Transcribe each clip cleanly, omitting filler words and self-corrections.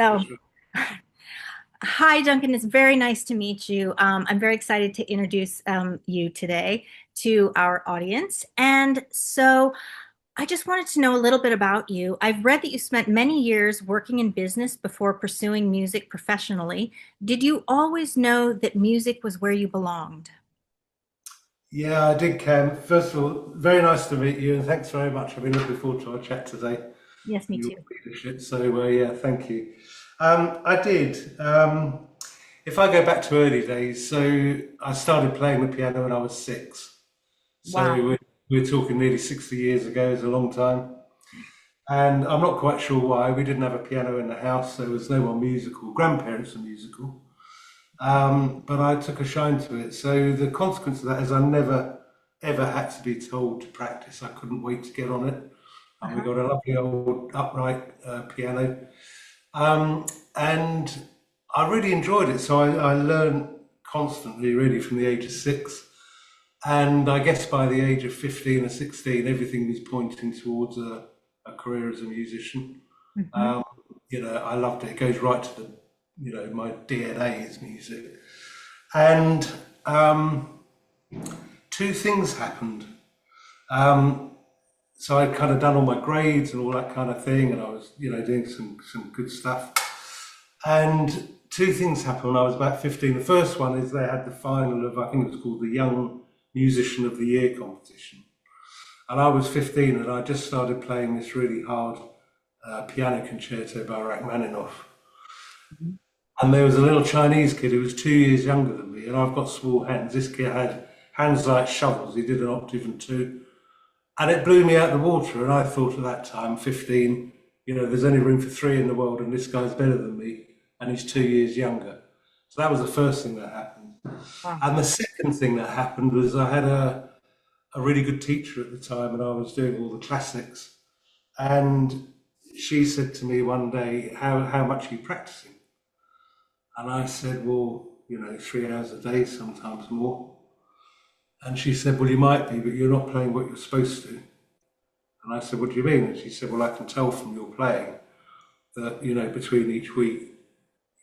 So, Sure. hi, Duncan. It's very nice to meet you. I'm very excited to introduce you today to our audience. And so, I just wanted to know a little bit about you. I've read that you spent many years working in business before pursuing music professionally. Did you always know that music was where you belonged? Yeah, I did, Cam. First of all, very nice to meet you, and thanks very much. I've been looking forward to our chat today Yes, me and your too. leadership. So, yeah, thank you. I did. If I go back to early days, so I started playing the piano when I was 6. So Wow. we're talking nearly 60 years ago. It's a long time. And I'm not quite sure why. We didn't have a piano in the house. There was no one musical. Grandparents were musical. But I took a shine to it. So the consequence of that is I never ever had to be told to practice. I couldn't wait to get on it. And we Uh-huh. got a lovely old upright piano. Um, and I really enjoyed it. So I learned constantly, really, from the age of 6. And I guess by the age of 15 or 16, everything was pointing towards a career as a musician. Mhm. Um, I loved it. It goes right to my DNA is music. And two things happened. Um, so I'd kind of done all my grades and all that kind of thing, and I was, doing some good stuff. And two things happened when I was about 15. The first one is they had the final of, I think it was called the Young Musician of the Year competition. And I was 15 and I just started playing this really hard piano concerto by Rachmaninoff. Mhm. And there was a little Chinese kid who was 2 years younger than me, and I've got small hands. This kid had hands like shovels. He did an octave and two, and it blew me out of the water. And I thought at that time, 15, there's only room for three in the world, and this guy's better than me, and he's 2 years younger. So that was the first thing that happened. Wow. And the second thing that happened was I had a really good teacher at the time, and I was doing all the classics. And she said to me one day, how much are you practicing? And I said, well, 3 hours a day, sometimes more. And she said, well, you might be, but you're not playing what you're supposed to. And I said, what do you mean? And she said, well, I can tell from your playing that, between each week,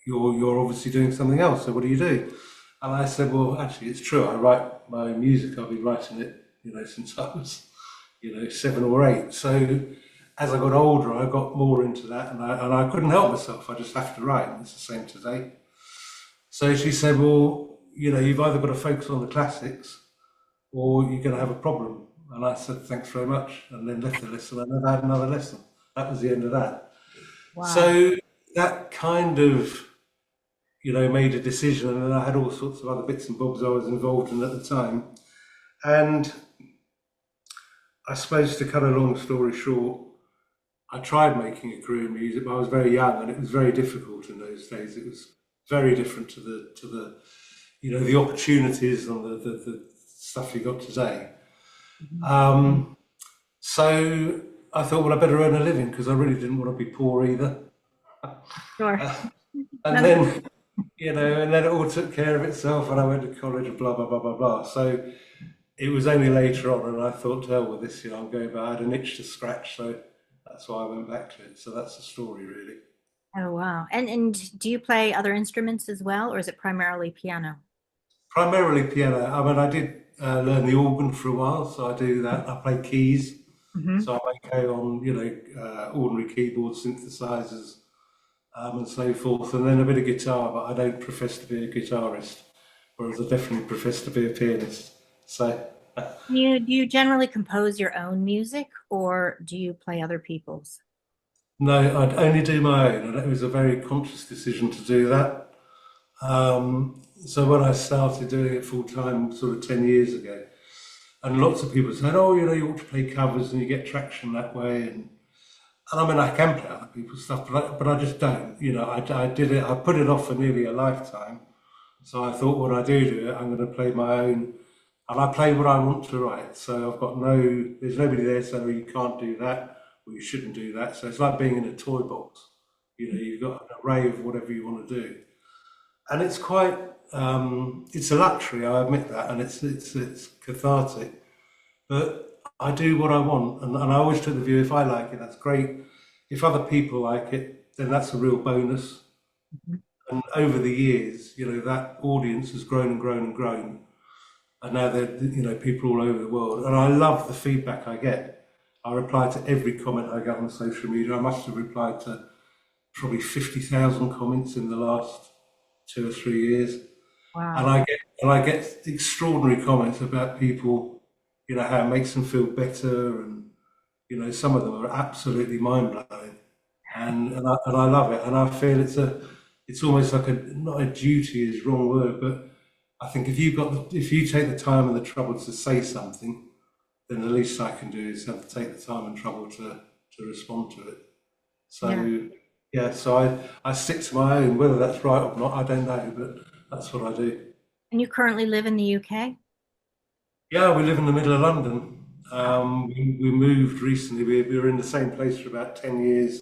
you're obviously doing something else. So what do you do? And I said, well, actually, it's true. I write my own music. I've been writing it, since I was, 7 or 8. So as I got older, I got more into that, and I couldn't help myself. I just have to write. And it's the same today. So she said, well, you've either got to focus on the classics or you're going to have a problem. And I said, thanks very much. And then left the lesson and never had another lesson. That was the end of that. Wow. So that kind of, made a decision. And then I had all sorts of other bits and bobs I was involved in at the time. And I suppose to cut a long story short, I tried making a career in music, but I was very young and it was very difficult in those days. It was very different to the opportunities and the stuff you got today. Mhm. Um, so I thought, well, I better earn a living because I really didn't want to be poor either. Sure. And Another. then, and then it all took care of itself and I went to college and blah, blah, blah, blah, blah. So it was only later on and I thought, to hell with this, I'm going back. I had an itch to scratch. So that's why I went back to it. So that's the story, really. Oh, wow. And do you play other instruments as well, or is it primarily piano? Primarily piano. I mean, I did learn the organ for a while, so I do that. I play keys, Hmm. so I make hay on, ordinary keyboards, synthesizers, and so forth, and then a bit of guitar. But I don't profess to be a guitarist, whereas I definitely profess to be a pianist. So, Do you generally compose your own music, or do you play other people's? no, I'd only do my own, and it was a very conscious decision to do that. So when I started doing it full time, sort of 10 years ago, and lots of people said, "Oh, you ought to play covers and you get traction that way." And I mean, I can play other people's stuff, but I just don't. I did it. I put it off for nearly a lifetime. So I thought, when I do it, I'm going to play my own, and I play what I want to write. So I've got there's nobody there saying, "Oh, you can't do that, or you shouldn't do that." So it's like being in a toy box. You've got an array of whatever you want to do, and it's quite. It's a luxury, I admit that, and it's cathartic. But I do what I want, and I always took the view: if I like it, that's great. If other people like it, then that's a real bonus. Mhm. And over the years, that audience has grown and grown and grown. And now they're, people all over the world. And I love the feedback I get. I reply to every comment I get on social media. I must have replied to probably 50,000 comments in the last 2 or 3 years. And Wow. I get extraordinary comments about people, how it makes them feel better, and some of them are absolutely mind blowing, and I love it, and I feel it's almost like not a duty is the wrong word, but I think if you take the time and the trouble to say something, then the least I can do is have to take the time and trouble to respond to it. Yeah. So yeah, so I stick to my own. Whether that's right or not, I don't know, but that's what I do. And you currently live in the UK? Yeah, we live in the middle of London. Wow. We moved recently. We were in the same place for about 10 years,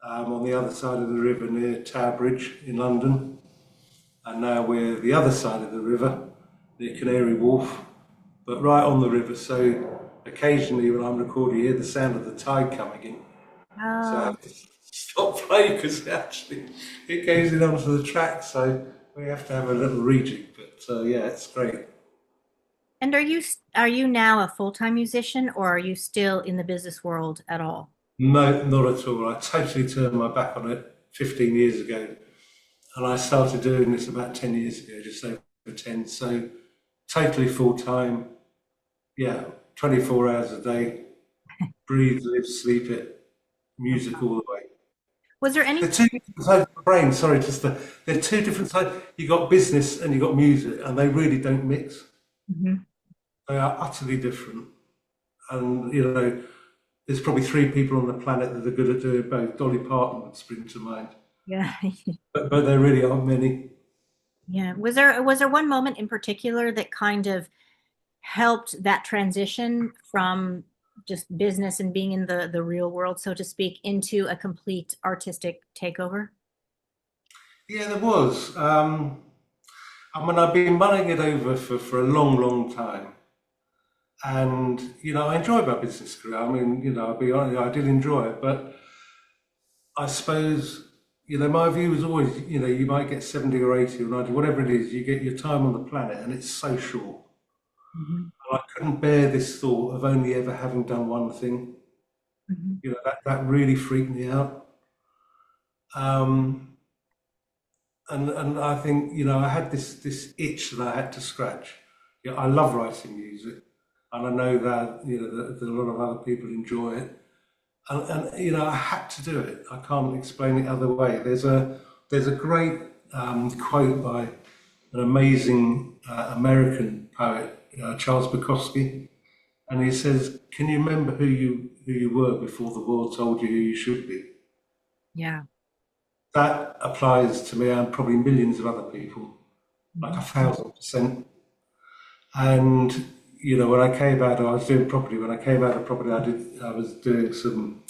on the other side of the river near Tower Bridge in London. And now we're the other side of the river near Canary Wharf, but right on the river. So occasionally when I'm recording, you hear the sound of the tide coming in. So I Oh. have to stop playing because actually it goes in onto the track. So we have to have a little rejig. But yeah, it's great. And are you now a full-time musician or are you still in the business world at all? No, not at all. I totally turned my back on it 15 years ago. And I started doing this about 10 years ago, just over 10. So totally full time. Yeah, 24 hours a day. Breathe, live, sleep it. Music all the way. Was there The any? two different sides of the brain, sorry, they're two different sides. You got business and you got music, and they really don't mix. Mhm. They are utterly different. And, there's probably three people on the planet that are good at doing both. Dolly Parton would spring to mind. Yeah. But there really aren't many. Yeah. Was there one moment in particular that kind of helped that transition from just business and being in the real world, so to speak, into a complete artistic takeover? Yeah, there was. I mean, I've been mulling it over for a long, long time. And, I enjoyed my business career. I mean, I'll be honest, I did enjoy it. But I suppose, my view was always, you might get 70 or 80 or 90, whatever it is, you get your time on the planet and it's so short. Mhm. And I couldn't bear this thought of only ever having done one thing. Mhm. That really freaked me out. Um, and I think I had this itch that I had to scratch. Yeah, I love writing music, and I know that that a lot of other people enjoy it, and I had to do it. I can't explain it other way. There's a great quote by an amazing American poet, Charles Bukowski, and he says, "Can you remember who you were before the world told you who you should be?" Yeah. That applies to me and probably millions of other people, like Mhm. 1,000%. And when I came out, I was doing property. When I came out of property, I was doing some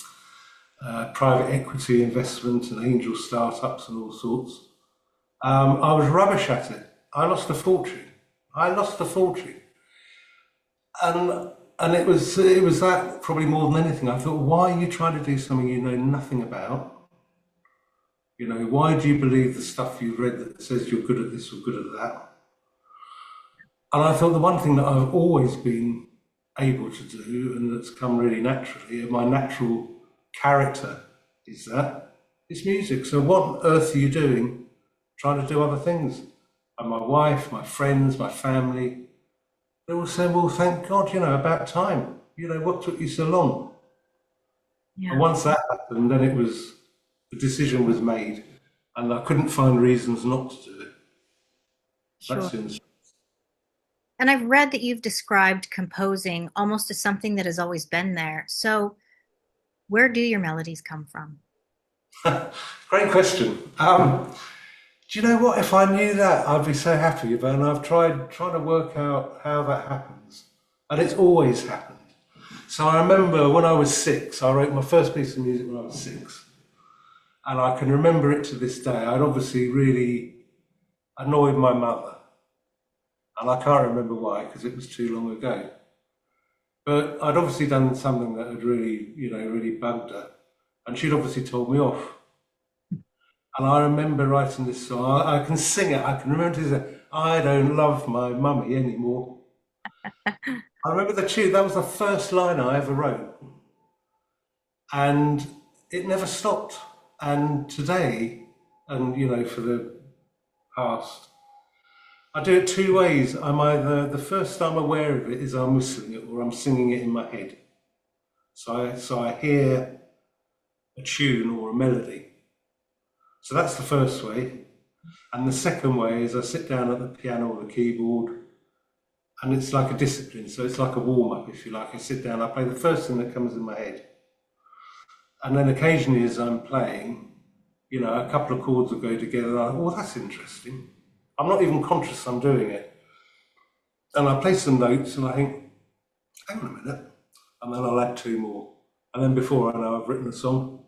private equity investment and angel startups and all sorts. I was rubbish at it. I lost a fortune. I lost a fortune, and it was that probably more than anything. I thought, why are you trying to do something you know nothing about? Why do you believe the stuff you've read that says you're good at this or good at that? And I thought the one thing that I've always been able to do, and that's come really naturally, and my natural character is that it's music. So what on earth are you doing trying to do other things? And my wife, my friends, my family, they all saying, well, thank God, about time. What took you so long? And Yeah. once that happened, then the decision was made, and I couldn't find reasons not to do it. Sure. That's the And I've read that you've described composing almost as something that has always been there. So, where do your melodies come from? great question. Do you know what? If I knew that, I'd be so happy. But I've tried trying to work out how that happens, and it's always happened. So I remember when I was 6, I wrote my first piece of music when I was 6, and I can remember it to this day. I'd obviously really annoyed my mother, and I can't remember why because it was too long ago. But I'd obviously done something that had really, really bugged her, and she'd obviously told me off. And I remember writing this song. I can sing it. I can remember to say, I don't love my mummy anymore. I remember the tune. That was the first line I ever wrote. And it never stopped. And today, and for the past, I do it two ways. I'm either, the first I'm aware of it is I'm whistling it or I'm singing it in my head. So I hear a tune or a melody. So that's the first way. And the second way is I sit down at the piano or the keyboard, and it's like a discipline. So it's like a warm up, if you like. I sit down, I play the first thing that comes in my head. And then occasionally, as I'm playing, a couple of chords will go together. And I think, oh, that's interesting. I'm not even conscious I'm doing it. And I play some notes and I think, hang on a minute. And then I'll add two more. And then before I know, I've written a song.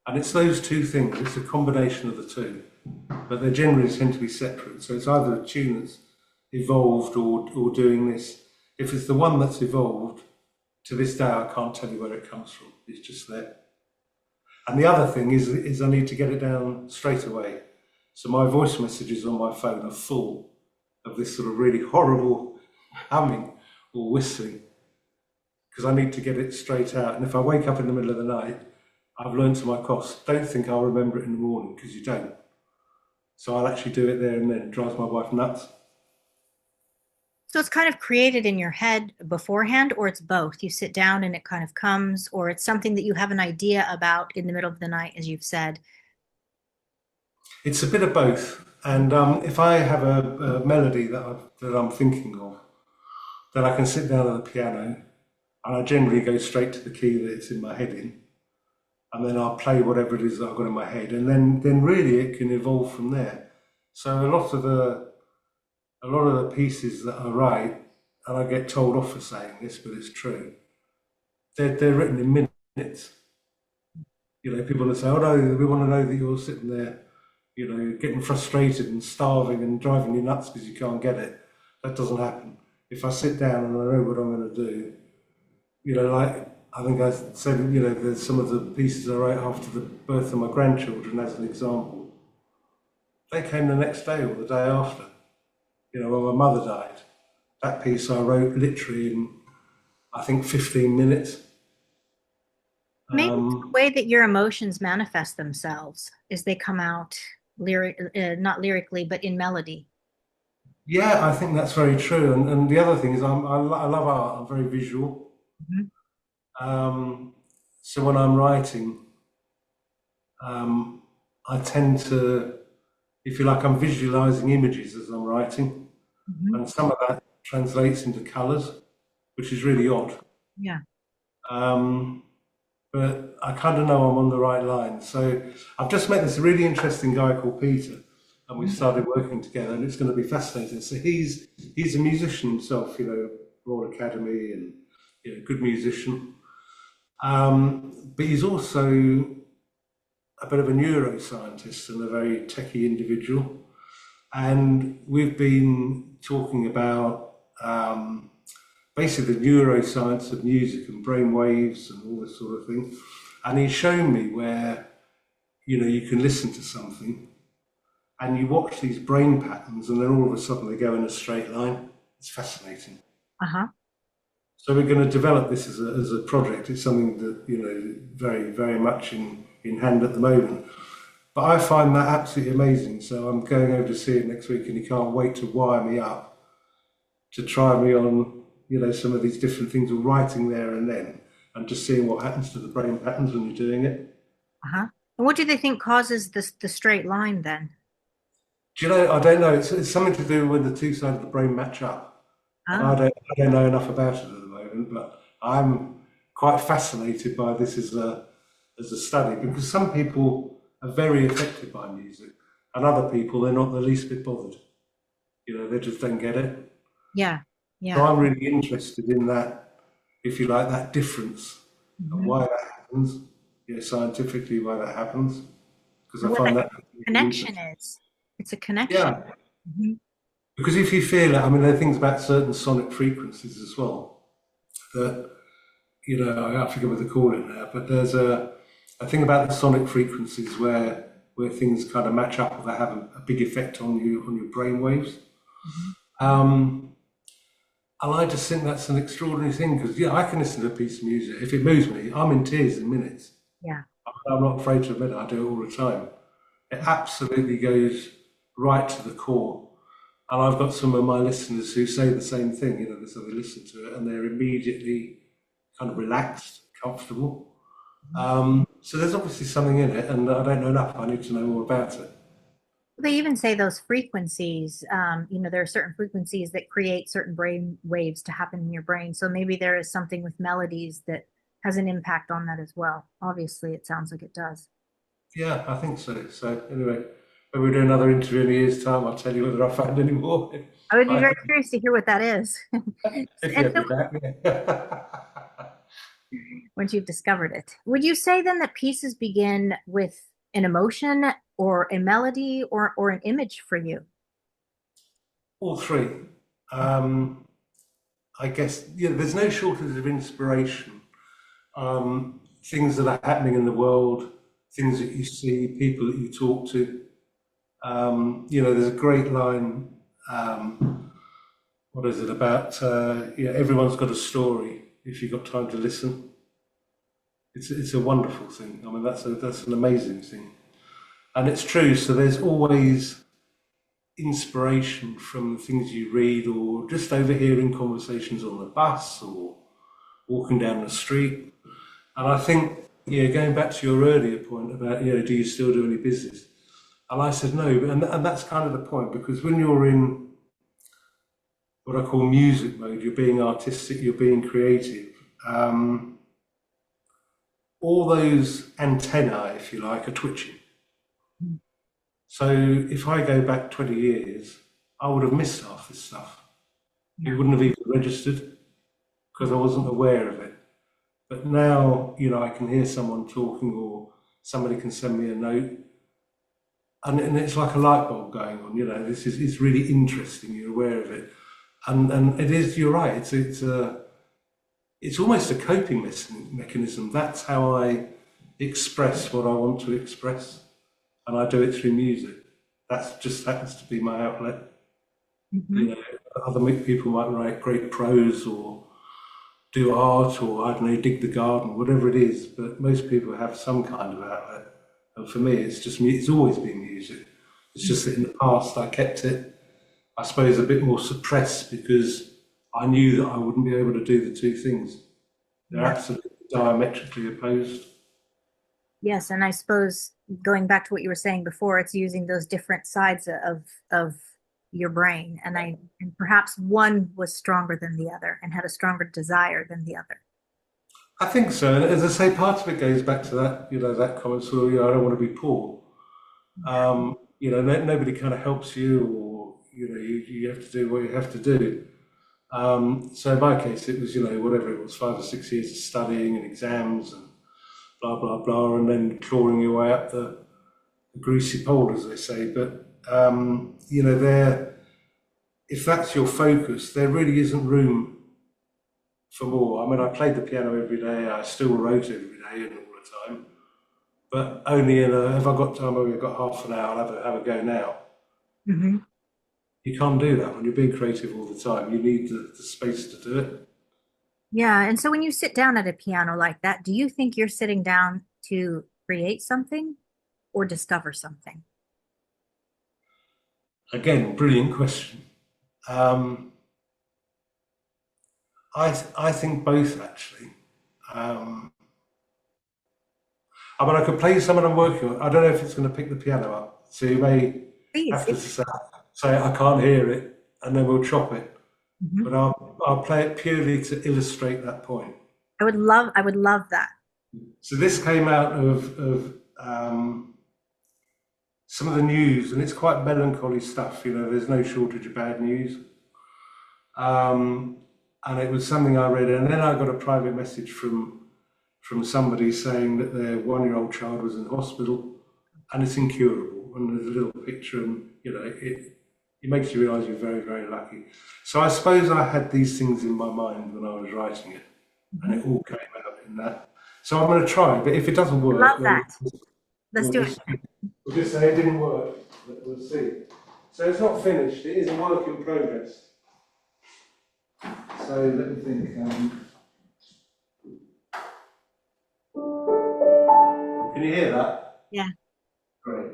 And it's those two things. It's a combination of the two. But they generally tend to be separate. So it's either a tune that's evolved or doing this. If it's the one that's evolved, to this day, I can't tell you where it comes from. It's just there. And the other thing is I need to get it down straight away. So my voice messages on my phone are full of this sort of really horrible humming or whistling, because I need to get it straight out. And if I wake up in the middle of the night, I've learned to my cost, don't think I'll remember it in the morning, because you don't. So I'll actually do it there and then. It drives my wife nuts. So it's kind of created in your head beforehand, or it's both. You sit down and it kind of comes, or it's something that you have an idea about in the middle of the night, as you've said. It's a bit of both. And if I have a melody that I'm thinking of, then I can sit down at the piano and I generally go straight to the key that it's in my head in. And then I'll play whatever it is that I've got in my head. And then really it can evolve from there. So a lot of the pieces that I write, and I get told off for saying this, but it's true, they're written in minutes. People that say, oh no, we want to know that you're sitting there, getting frustrated and starving and driving you nuts because you can't get it. That doesn't happen. If I sit down and I know what I'm going to do, like I think I said, there's some of the pieces I wrote after the birth of my grandchildren as an example. They came the next day or the day after. When my mother died, that piece I wrote literally in, I think, 15 minutes. Maybe it's the way that your emotions manifest themselves is they come out not lyrically, but in melody. Yeah, I think that's very true. And the other thing is I love art. I'm very visual. Mhm. So when I'm writing, I tend to, if you like, I'm visualizing images as I'm writing. Mhm. And some of that translates into colours, which is really odd. Yeah. Um, but I kind of know I'm on the right line. So I've just met this really interesting guy called Peter, and we started working together, and it's going to be fascinating. So he's a musician himself, Royal Academy, and good musician. But he's also a bit of a neuroscientist and a very techie individual. And we've been talking about basically the neuroscience of music and brain waves and all this sort of thing. And he's shown me where, you can listen to something and you watch these brain patterns and then all of a sudden they go in a straight line. It's fascinating. Uh-huh. So we're going to develop this as a project. It's something that, very, very much in hand at the moment. But I find that absolutely amazing. So I'm going over to see it next week and he can't wait to wire me up to try me on, some of these different things, or writing there and then, and just seeing what happens to the brain patterns when you're doing it. Uh-huh. And what do they think causes the straight line then? Do you know, I don't know. It's something to do when the two sides of the brain match up. And Oh, I don't know enough about it at the moment, but I'm quite fascinated by this as a study, because some people are very affected by music and other people, they're not the least bit bothered. They just don't get it. yeah. So Yeah. I'm really interested in that, if you like, that difference and Mhm. why that happens, scientifically why that happens, because I What find the that really connection interesting. is. It's a connection. Yeah, Mhm. because if you feel it, I mean, there are things about certain sonic frequencies as well that, I forget what they call it now, but there's I think about the sonic frequencies where things kind of match up or they have a big effect on your brain waves. Mhm. Um, and I just think that's an extraordinary thing because yeah, I can listen to a piece of music. If it moves me, I'm in tears in minutes. Yeah. I'm not afraid to admit it. I do it all the time. It absolutely goes right to the core. And I've got some of my listeners who say the same thing, you know, so they listen to it and they're immediately kind of relaxed, comfortable. So there's obviously something in it, and I don't know enough. I need to know more about it. They even say those frequencies, there are certain frequencies that create certain brain waves to happen in your brain. So maybe there is something with melodies that has an impact on that as well. Obviously, it sounds like it does. Yeah, I think so. So anyway, when we do another interview in a year's time, I'll tell you whether I found any more. I would be I, very curious to hear what that is. if you And have so me back, yeah. once you've discovered it, would you say then that pieces begin with an emotion or a melody or an image for you? All three. Um, I guess yeah. There's no shortage of inspiration. Things that are happening in the world, things that you see, people that you talk to. There's a great line. What is it about? Everyone's got a story if you've got time to listen. It's a wonderful thing. I mean, that's an amazing thing, and it's true. So there's always inspiration from things you read, or just overhearing conversations on the bus, or walking down the street. And I think, yeah, going back to your earlier point about, do you still do any business? And I said no, and that's kind of the point because when you're in what I call music mode, you're being artistic, you're being creative. Um, all those antennae, if you like, are twitching. So if I go back 20 years, I would have missed half this stuff. It Yeah. wouldn't have even registered because I wasn't aware of it. But now, I can hear someone talking or somebody can send me a note and it's like a light bulb going on, this is it's really interesting, you're aware of it. And it is, you're right, it's almost a coping mechanism. That's how I express what I want to express. And I do it through music. That just happens to be my outlet. You Mhm. know, other people might write great prose or do art or I don't know, dig the garden, whatever it is. But most people have some kind of outlet. And for me, it's just it's always been music. It's just that in the past I kept it, I suppose, a bit more suppressed because I knew that I wouldn't be able to do the two things. They're Yeah. absolutely diametrically opposed. Yes, and I suppose going back to what you were saying before, it's using those different sides of your brain, and perhaps one was stronger than the other and had a stronger desire than the other. I think so. And as I say, part of it goes back to that, that comment, so, I don't want to be poor. Nobody kind of helps you or, you have to do what you have to do. So in my case, it was, whatever it was, 5 or 6 years of studying and exams and blah, blah, blah, and then clawing your way up the greasy pole, as they say. But, there, if that's your focus, there really isn't room for more. I mean, I played the piano every day. I still wrote every day and all the time, but only if I got time, maybe I've got half an hour, I'll have a go now. Hmm. You can't do that when you're being creative all the time. You need the space to do it. Yeah, and so when you sit down at a piano like that, do you think you're sitting down to create something or discover something? Again, brilliant question. Um, I think both actually. Um, I mean, I could play you someone I'm working on. I don't know if it's going to pick the piano up, so you may Please. have to say I can't hear it, and then we'll chop it. Mhm. But I'll play it purely to illustrate that point. I would love that. So this came out of some of the news, and it's quite melancholy stuff. There's no shortage of bad news. Um, and it was something I read, and then I got a private message from somebody saying that their 1-year-old child was in hospital, and it's incurable. And there's a little picture, and it makes you realise you're very, very lucky. So I suppose I had these things in my mind when I was writing it, and Mhm. it all came out in that. So I'm going to try, but if it doesn't work, Love then that. Let's we'll do it. just we'll just say it didn't work. But we'll see. So it's not finished. It is a work in progress. So let me think. Can you hear that? Yeah, Great.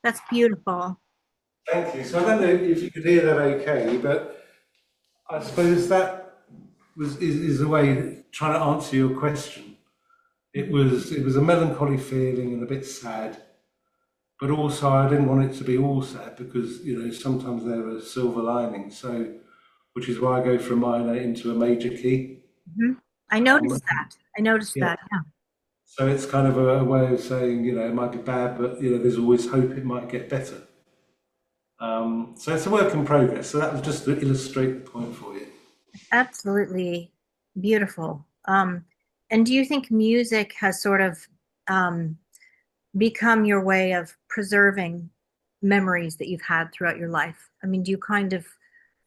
that's beautiful. Thank you. So I don't know if you could hear that okay, but I suppose that is a way of trying to answer your question. It was a melancholy feeling and a bit sad, but also I didn't want it to be all sad because sometimes there are silver linings. So which is why I go from minor into a major key. Mhm. I Um, noticed that. I noticed yeah. that. Yeah, So it's kind of a way of saying it might be bad, but there's always hope it might get better. So it's a work in progress. So that was just to illustrate the point for you. absolutely beautiful. And do you think music has sort of um, become your way of preserving memories that you've had throughout your life? I mean, do you kind of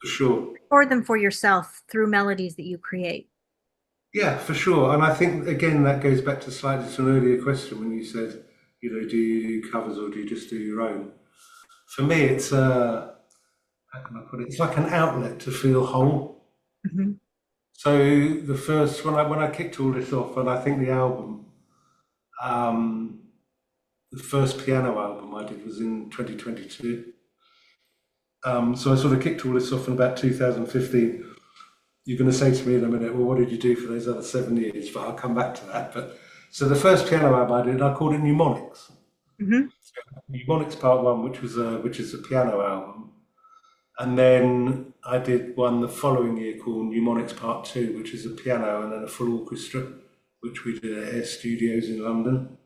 For sure. record them for yourself through melodies that you create? Yeah, for sure. And I think, again, that goes back to slightly to an earlier question when you said, do you do covers or do you just do your own? For me, it's, how can I put it? It's like an outlet to feel whole. Hmm. So the first, when I kicked all this off, and I think um, the first piano album I did was in 2022. So I sort of kicked all this off in about 2015. You're going to say to me in a minute, well, what did you do for those other 7 years? But I'll come back to that. But so the first piano album I did, I called it Mnemonics. Hmm. Mnemonics Part One, which is a piano album, and then I did one the following year called Mnemonics Part Two, which is a piano and then a full orchestra, which we did at Air Studios in London.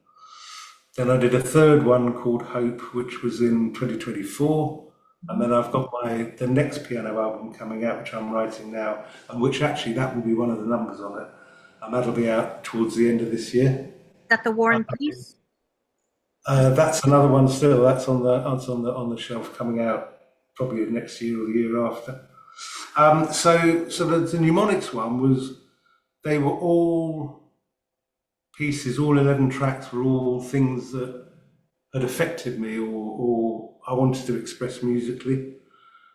Then I did a third one called Hope, which was in 2024. And then I've got the next piano album coming out, which I'm writing now, and which actually that will be one of the numbers on it, and that'll be out towards the end of this year. That the War and Peace? That's another one still. That's on the shelf coming out probably next year or the year after. So the mnemonics one was they were all pieces, all 11 tracks were all things that had affected me or I wanted to express musically.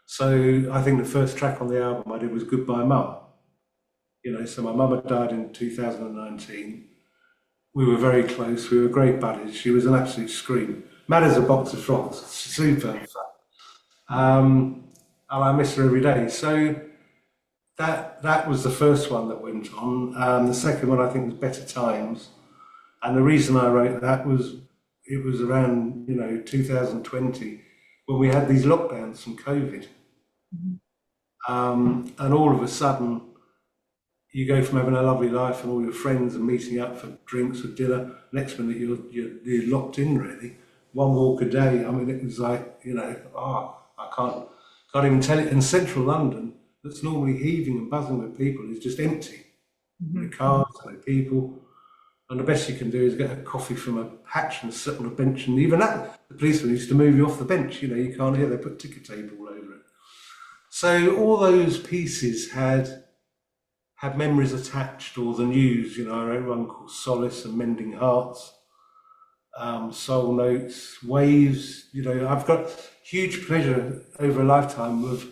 So I think the first track on the album I did was Goodbye Mum. So my mum had died in 2019. We were very close. We were great buddies. She was an absolute scream. Mad as a box of frogs. Super fun. And I miss her every day. So that was the first one that went on. The second one I think was Better Times. And the reason I wrote that was it was around 2020 when we had these lockdowns from COVID. Mhm. And all of a sudden, you go from having a lovely life and all your friends and meeting up for drinks or dinner. Next minute, you're locked in really. One walk a day. I mean, it was like I can't even tell it. In central London, that's normally heaving and buzzing with people, is just empty. No Mhm. cars, no people. And the best you can do is get a coffee from a hatch and sit on a bench. And even that, the policeman used to move you off the bench. You can't hear. They put ticker tape all over it. So all those pieces had memories attached, or the news. I wrote one called Solace and Mending Hearts. soul notes, waves. I've got huge pleasure over a lifetime of,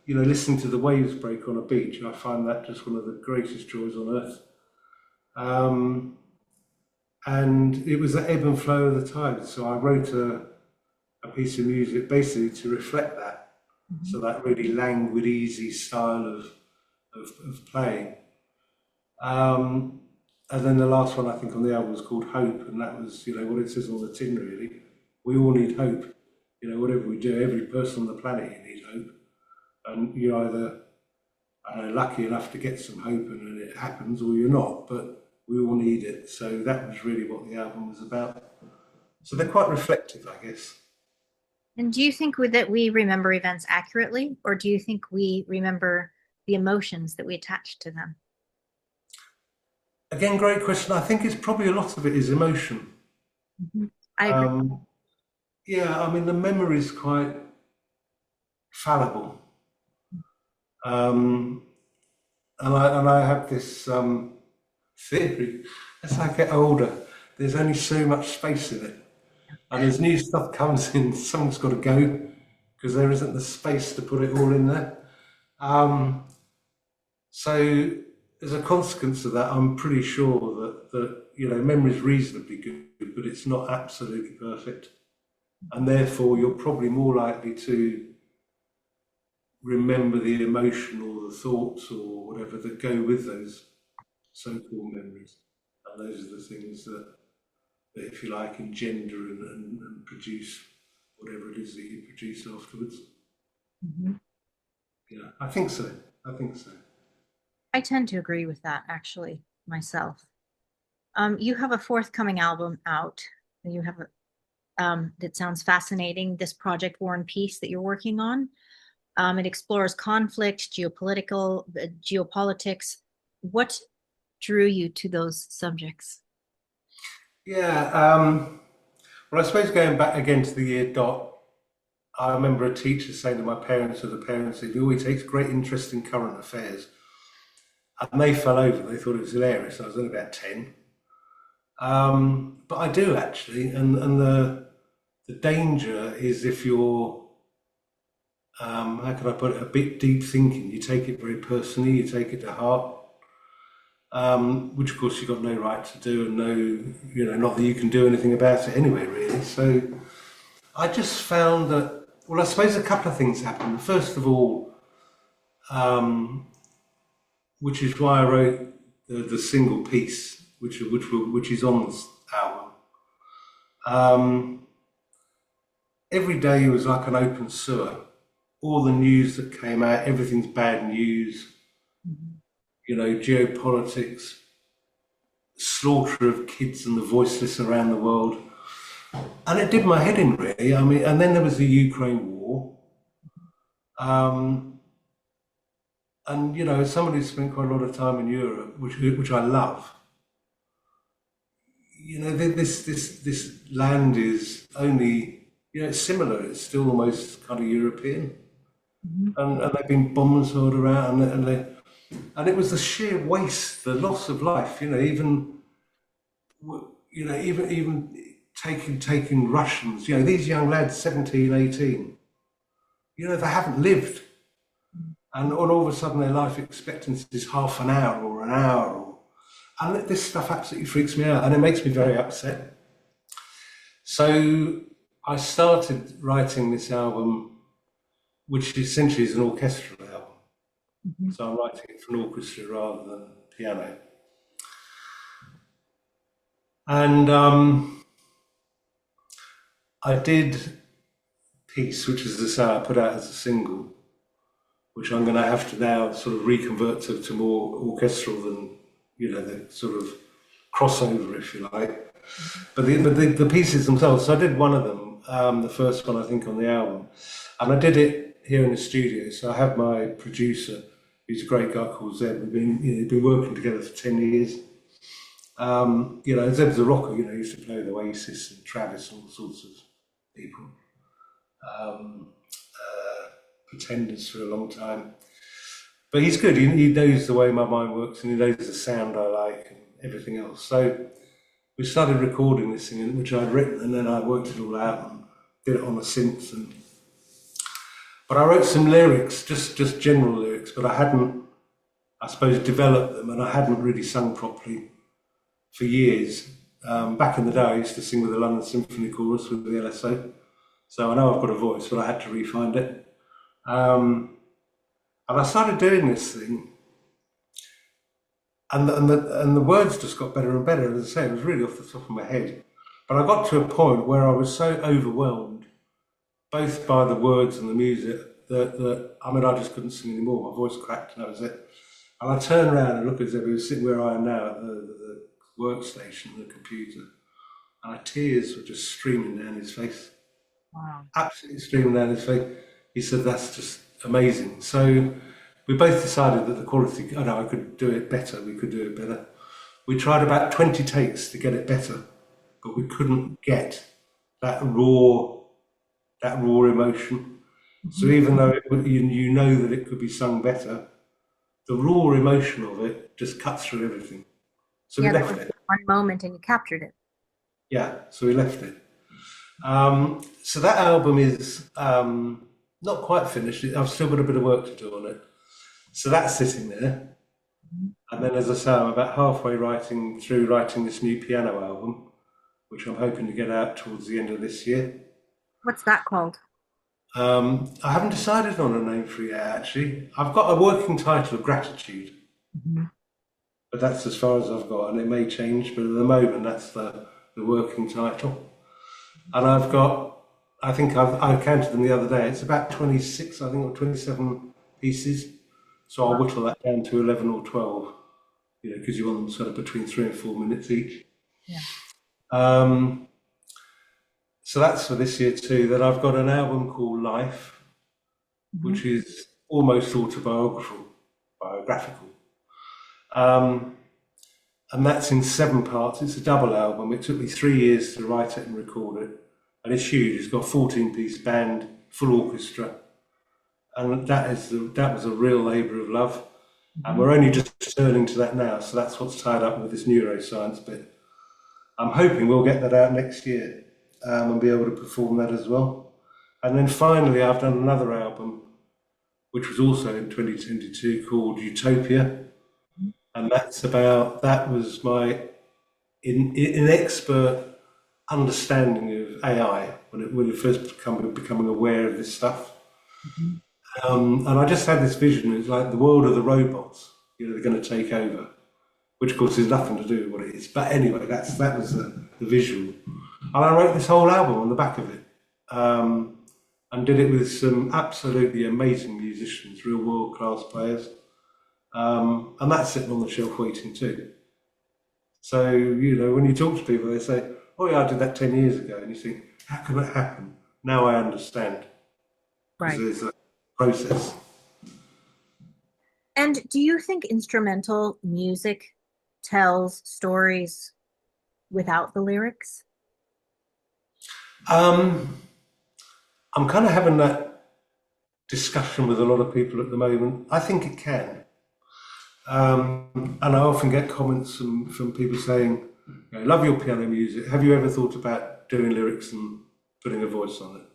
listening to the waves break on a beach. I find that just one of the greatest joys on earth. Um, and it was the ebb and flow of the tide. So I wrote a piece of music basically to reflect that. Mhm. So that really languid, easy style of playing. Um, and then the last one I think on the album was called Hope, and that was, what it says on the tin really. We all need hope. Whatever we do, every person on the planet, you need hope. And you're either lucky enough to get some hope and it happens, or you're not, but we all need it. So that was really what the album was about. So they're quite reflective, I guess. And do you think that we remember events accurately, or do you think we remember the emotions that we attach to them? Again, great question. I think it's probably a lot of it is emotion. Mhm. I agree. Um, yeah, I mean, the memory is quite fallible. Um, and I have this theory. As I get older, there's only so much space in it. And as new stuff comes in, something's got to go because there isn't the space to put it all in there. Um, so as a consequence of that, I'm pretty sure that memory is reasonably good, but it's not absolutely perfect. And therefore, you're probably more likely to remember the emotion or the thoughts or whatever that go with those so-called memories. And those are the things that if you like, engender and produce whatever it is that you produce afterwards. Mhm. Yeah, I think so. I think so. I tend to agree with that actually myself. You have a forthcoming album out. You have that sounds fascinating. This project War and Peace that you're working on. It explores conflict, geopolitics. What drew you to those subjects? Yeah. Well, I suppose going back again to the year dot, I remember a teacher saying to my parents, or the parents, he always takes great interest in current affairs. And they fell over. They thought it was hilarious. I was only about 10. But I do actually. And the danger is if you're, how can I put it, a bit deep thinking, you take it very personally, you take it to heart. Which of course you've got no right to do, and no, not that you can do anything about it anyway, really. So I just found that, well, I suppose a couple of things happened. First of all, which is why I wrote the single piece, which is on this album. Um, every day was like an open sewer. All the news that came out, everything's bad news. Geopolitics, slaughter of kids and the voiceless around the world. And it did my head in, really. I mean, and then there was the Ukraine war. Um, and, as somebody who spent quite a lot of time in Europe, which I love, this land is only, it's similar. It's still almost kind of European. Mhm. And they've been bombs hurled around, and it was the sheer waste, the loss of life, even taking Russians, these young lads, 17, 18, they haven't lived. And all of a sudden their life expectancy is half an hour or an hour. And this stuff absolutely freaks me out and it makes me very upset. So I started writing this album, which essentially is an orchestral album. Mhm. So I'm writing it for an orchestra rather than piano. And I did Peace, which is the sound I put out as a single, which I'm going to have to now sort of reconvert to more orchestral than, the sort of crossover, if you like. But the pieces themselves, so I did one of them, the first one I think on the album, and I did it here in the studio. So I have my producer, who's a great guy called Zeb. We've been working together for 10 years. Zeb's a rocker, he used to play with Oasis and Travis and all sorts of people. Um, Pretenders for a long time. But he's good. He knows the way my mind works and he knows the sound I like and everything else. So we started recording this thing, which I'd written, and then I worked it all out and did it on the synths. But I wrote some lyrics, just general lyrics, but I hadn't, I suppose, developed them, and I hadn't really sung properly for years. Back in the day, I used to sing with the London Symphony Chorus with the LSO, so I know I've got a voice, but I had to re-find it. And I started doing this thing, and the words just got better and better. As I say, it was really off the top of my head. But I got to a point where I was so overwhelmed, both by the words and the music, that I mean, I just couldn't sing anymore. My voice cracked, and that was it. And I turned around and looked as if I was sitting where I am now at the workstation, the computer, and my tears were just streaming down his face. Wow. Absolutely streaming down his face. He said, "That's just amazing." So we both decided that the quality, I know I could do it better, we could do it better. We tried about 20 takes to get it better, but we couldn't get that raw emotion. So even though you know that it could be sung better, the raw emotion of it just cuts through everything. So we Yeah, that left was it. one moment and you captured it. Yeah, so we left it. So that album is not quite finished. I've still got a bit of work to do on it. So that's sitting there. And then, as I say, I'm about halfway through writing this new piano album, which I'm hoping to get out towards the end of this year. What's that called? I haven't decided on a name for it yet, actually. I've got a working title of Gratitude, Mhm. but that's as far as I've got, and it may change, but at the moment, that's the working title. And I've got, I think I counted them the other day, it's about 26, I think, or 27 pieces. So I'll whittle that down to 11 or 12, because you want them sort of between 3 and 4 minutes each. Yeah. Um, so that's for this year too. Then I've got an album called Life, Mhm. which is almost biographical. Um, and that's in 7 parts. It's a double album. It took me 3 years to write it and record it. And it's huge. It's got a 14-piece band, full orchestra. And that was a real labour of love. And Mhm. we're only just turning to that now. So that's what's tied up with this neuroscience bit. I'm hoping we'll get that out next year, and be able to perform that as well. And then finally, I've done another album, which was also in 2022, called Utopia. And that was my inexpert understanding of AI when it first becoming aware of this stuff. Mhm. And I just had this vision. It's like the world of the robots. They're going to take over, which of course has nothing to do with what it is. But anyway, that was the visual. And I wrote this whole album on the back of it, and did it with some absolutely amazing musicians, real world class players. And that's sitting on the shelf waiting too. So, when you talk to people, they say, "Oh yeah, I did that 10 years ago." And you think, how can that happen? Now I understand, because Right. there's a process. And do you think instrumental music tells stories without the lyrics? Um, I'm kind of having that discussion with a lot of people at the moment. I think it can. And I often get comments from people saying, "Love your piano music. Have you ever thought about doing lyrics and putting a voice on it?"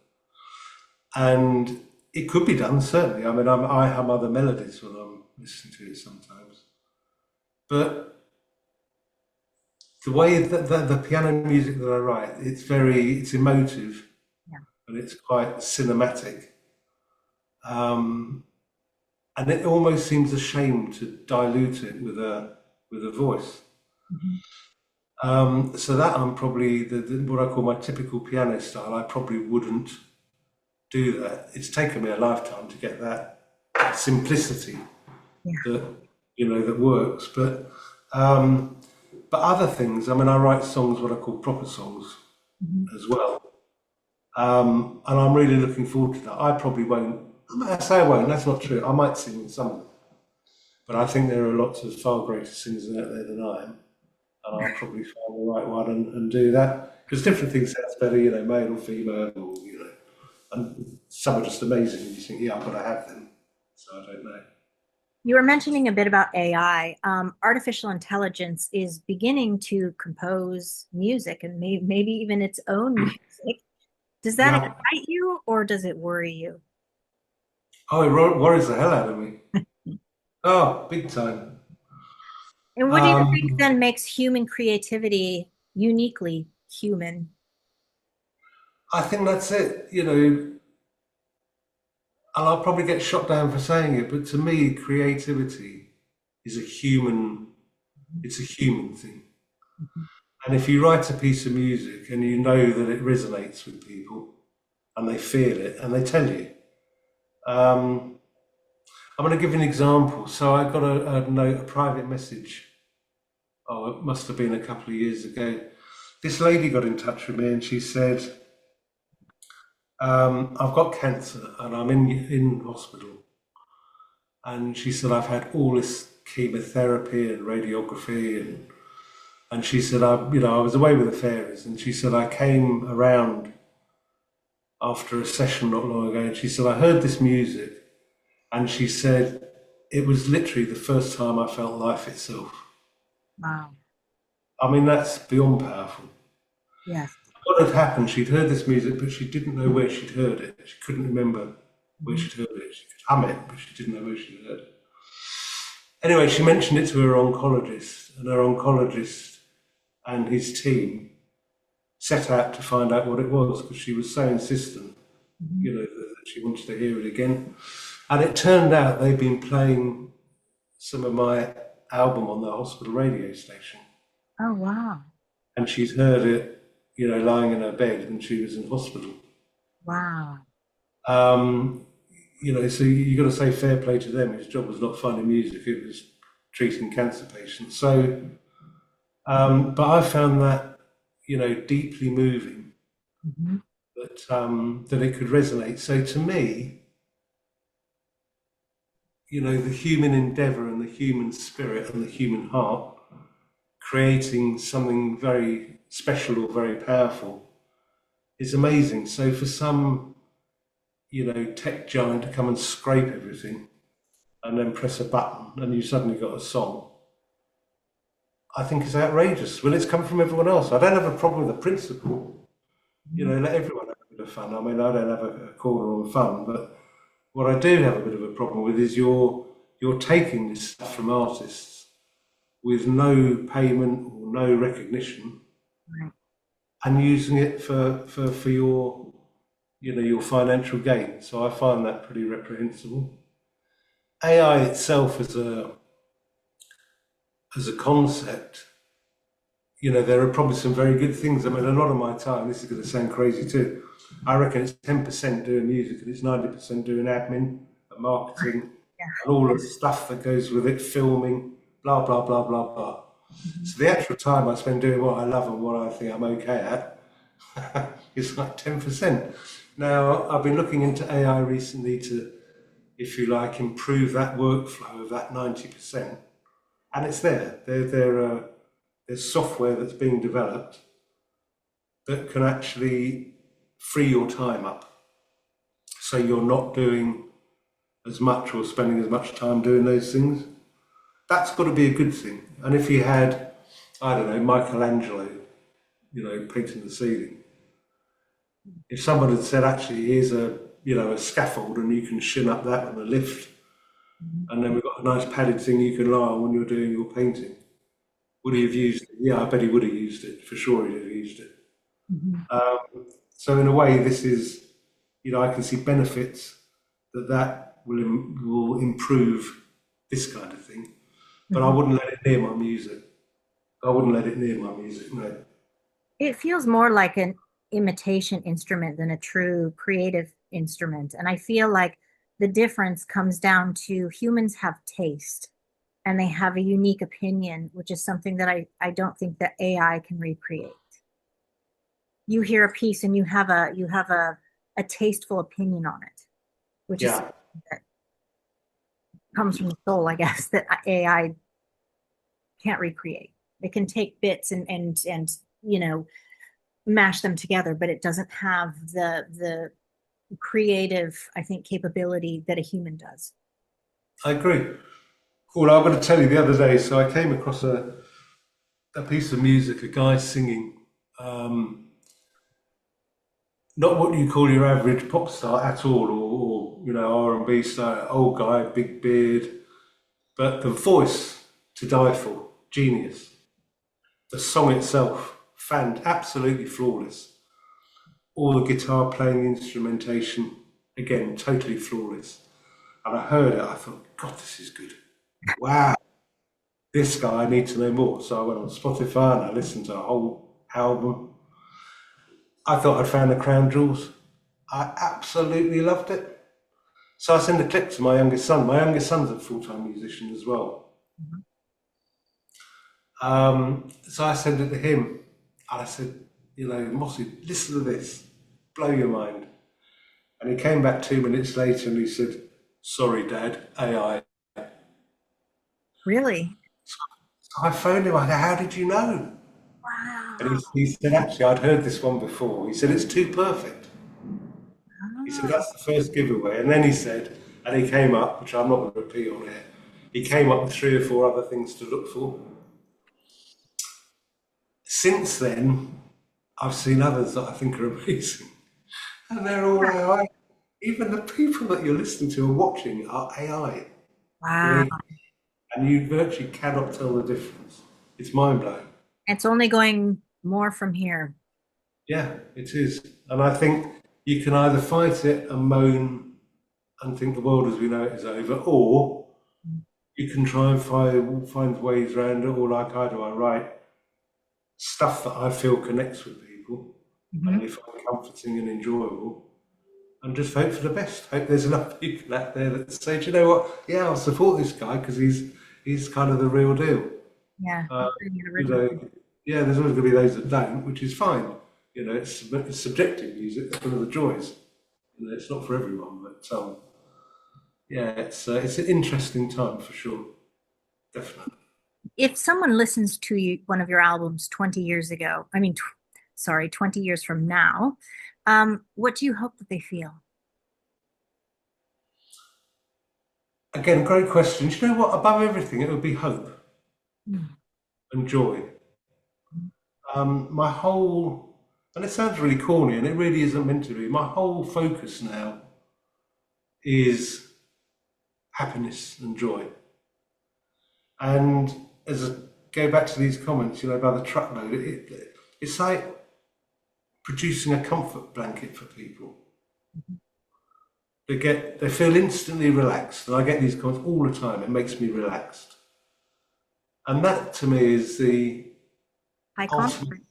And it could be done, certainly. I mean, I hum other melodies when I'm listening to it sometimes. But the way that the piano music that I write, it's emotive Yeah. and it's quite cinematic. Um, and it almost seems a shame to dilute it with a voice. Mhm. So that I'm probably what I call my typical piano style. I probably wouldn't do that. It's taken me a lifetime to get that simplicity Yeah. that that works. But other things. I mean, I write songs what I call proper songs Mhm. as well, and I'm really looking forward to that. I probably won't. I say I won't. That's not true. I might sing in some of them, but I think there are lots of far greater singers out there than I am, and I'll probably find the right one and do that. Because different things sounds better, male or female, or and some are just amazing. And you think, yeah, I've got to have them. So I don't know. You were mentioning a bit about AI. Artificial intelligence is beginning to compose music and maybe even its own music. Does that Yeah. excite you or does it worry you? Oh, it worries the hell out of me. Oh, big time. And what do you think Um, then makes human creativity uniquely human? I think that's it. And I'll probably get shot down for saying it, but to me, creativity is a human. It's a human thing. And if you write a piece of music and you know that it resonates with people and they feel it and they tell you, um, I'm going to give you an example. So I got a note, a private message. Oh, it must have been a couple of years ago. This lady got in touch with me and she said, I've got cancer and I'm in hospital. And she said, I've had all this chemotherapy and radiography and she said, I was away with the fairies and she said, I came around after a session not long ago and she said, I heard this music and she said, it was literally the first time I felt life itself. Wow. I mean, that's beyond powerful. Yes. What had happened, she'd heard this music, but she didn't know where she'd heard it. She couldn't remember where Mhm. she'd heard it. She could hum it, but she didn't know where she'd heard it. Anyway, she mentioned it to her oncologist, and her oncologist and his team set out to find out what it was because she was so insistent, Mhm. that she wanted to hear it again. And it turned out they'd been playing some of my album on the hospital radio station, Oh, wow. and she'd heard it, lying in her bed, and she was in hospital. Wow. Um, so you got to say fair play to them. His job was not finding music; it was treating cancer patients. So, but I found that deeply moving Mhm. that it could resonate. So to me, the human endeavour and the human spirit and the human heart creating something very special or very powerful is amazing. So for some, tech giant to come and scrape everything and then press a button and you suddenly got a song, I think is outrageous. Well, it's come from everyone else. I don't have a problem with the principle. Mhm. Let everyone have a bit of fun. I mean, I don't have a corner on fun, but what I do have a bit of a problem with is you're taking this stuff from artists with no payment or no recognition Right. and using it for your your financial gain. So I find that pretty reprehensible. AI itself as a concept, there are probably some very good things. I mean, a lot of my time, this is going to sound crazy too. I reckon it's 10% doing music and it's 90% doing admin and marketing Yeah. and all of the stuff that goes with it, filming, blah blah blah blah blah. Mhm. So the actual time I spend doing what I love and what I think I'm okay at is like 10%. Now, I've been looking into AI recently to, if you like, improve that workflow of that 90%. And it's there. There's software that's being developed that can actually free your time up. So you're not doing as much or spending as much time doing those things. That's got to be a good thing. And if you had, I don't know, Michelangelo, painting the ceiling, if someone had said, actually, here's a scaffold and you can shin up that on a lift, Mhm. and then we've got a nice padded thing you can lie on when you're doing your painting. Would he have used it? Yeah, I bet he would have used it. For sure he'd have used it. Mhm. So in a way, this is, I can see benefits that will improve this kind of thing. But I Mhm. wouldn't let it near my music. I wouldn't let it near my music. No. It feels more like an imitation instrument than a true creative instrument. And I feel like the difference comes down to humans have taste and they have a unique opinion, which is something that I don't think that AI can recreate. You hear a piece and you have a tasteful opinion on it, which is Yeah, something that comes from the soul, I guess, that AI can't recreate. It can take bits and mash them together, but it doesn't have the creative, I think, capability that a human does. I agree. Well, I'm going to tell you the other day. So I came across a piece of music, a guy singing, um, not what you call your average pop star at all, or R&B star, old guy, big beard, but the voice to die for, genius. The song itself, absolutely flawless. All the guitar playing, instrumentation, again, totally flawless. And I heard it, I thought, God, this is good. Wow, this guy, I need to know more. So I went on Spotify and I listened to a whole album. I thought I'd found the crown jewels. I absolutely loved it. So I sent a clip to my youngest son. My youngest son's a full-time musician as well. So I sent it to him and I said, Mossy, listen to this, blow your mind. And he came back 2 minutes later and he said, sorry, Dad, AI. Really? So I phoned him, I said, how did you know? And Wow. he said, actually, I'd heard this one before. He said, it's too perfect. He said, that's the first giveaway. And then he said, and he came up, which I'm not going to repeat on here, he came up with 3 or 4 other things to look for. Since then, I've seen others that I think are amazing. And they're all AI. Even the people that you're listening to or watching are AI. You Wow. know, and you virtually cannot tell the difference. It's mind blowing. It's only going more from here. Yeah, it is. And I think you can either fight it and moan and think the world as we know it is over, or you can try and find ways around it, or like I do, I write stuff that I feel connects with people and Mhm. they find comforting and enjoyable, and just hope for the best. Hope there's enough people out there that say, do you know what? Yeah, I'll support this guy because he's kind of the real deal. Yeah, Uh, he's pretty you original. know, yeah, there's always going to be those that don't, which is fine. It's subjective music. That's one of the joys. It's not for everyone, but yeah, it's an interesting time for sure, definitely. If someone listens to one of your albums 20 years ago, I mean, sorry, 20 years from now, what do you hope that they feel? Again, great question. Do you know what? Above everything, it would be hope Mm. and joy. My whole, and it sounds really corny, and it really isn't meant to be. My whole focus now is happiness and joy. And as I go back to these comments, about the truckload, it's like producing a comfort blanket for people. They feel instantly relaxed, and I get these comments all the time. It makes me relaxed, and that to me is the High ultimate, compliment.